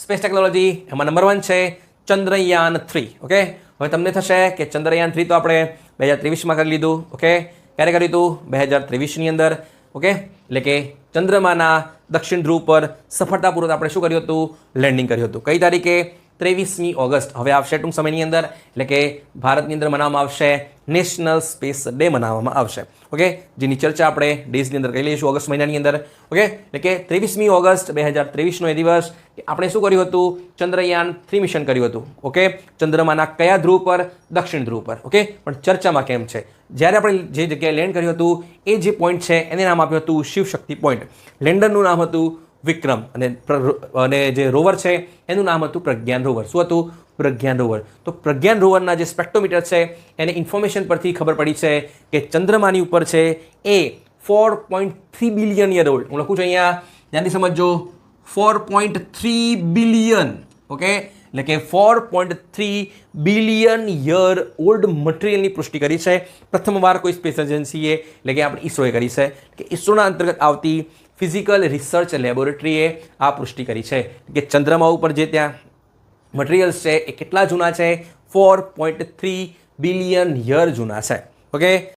Space technology એમાં number 1 છે ચંદ્રયાન-3. Okay, હવે તમને થશે કે ચંદ્રયાન-3 તો આપણે 2023માં કરી લીધું. ઓકે, ક્યારે કર્યું હતું? 2023ની અંદર. ઓકે, એટલે કે ચંદ્રમાના દક્ષિણ ધ્રુવ પર સફળતાપૂર્વક આપણે શું કર્યું હતું? લેન્ડિંગ કર્યું હતું. કઈ તારીખે? 23મી ઓગસ્ટ. હવે આવશે ટૂંક સમયની અંદર, એટલે કે ભારતની અંદર મનાવવામાં આવશે નેશનલ સ્પેસ ડે મનાવવામાં આવશે. ઓકે, જેની ચર્ચા આપણે ડેઝની અંદર કરી લઈશું ઓગસ્ટ મહિનાની અંદર. ઓકે, એટલે કે 23મી ઓગસ્ટ 2023નો એ દિવસ આપણે શું કર્યું હતું? ચંદ્રયાન-3 મિશન કર્યું હતું. ઓકે, ચંદ્રમાના કયા ધ્રુવ પર? દક્ષિણ ધ્રુવ પર. ઓકે, પણ ચર્ચામાં કેમ છે? જ્યારે આપણે જે જગ્યાએ લેન્ડ કર્યું હતું એ જે પોઈન્ટ છે એને નામ આપ્યું હતું શિવશક્તિ પોઈન્ટ. લેન્ડરનું નામ હતું વિક્રમ અને જે રોવર છે એનું નામ હતું પ્રજ્ઞાન રોવર. શું હતું? પ્રજ્ઞાન રોવર. તો પ્રજ્ઞાન રોવરના જે સ્પેક્ટ્રોમીટર છે એને ઇન્ફોર્મેશન પરથી ખબર પડી છે કે ચંદ્રમાની ઉપર છે એ 4.3 બિલિયન યર ઓલ્ડ. હું લખું છું અહીંયા, ધ્યાનથી સમજો, 4.3 બિલિયન. ઓકે, એટલે કે 4.3 બિલિયન યર ઓલ્ડ મટીરિયલની પુષ્ટિ કરી છે પ્રથમવાર કોઈ સ્પેસ એજન્સીએ, એટલે કે આપણે ઈસરોએ કરી છે. કે ઈસરોના અંતર્ગત આવતી ફિઝિકલ રિસર્ચ લેબોરેટરીએ આ પુષ્ટિ કરી છે કે ચંદ્રમા ઉપર જે ત્યાં મટીરિયલ્સ છે એ કેટલા જૂના છે? 4.3 બિલિયન યર જૂના છે. ઓકે,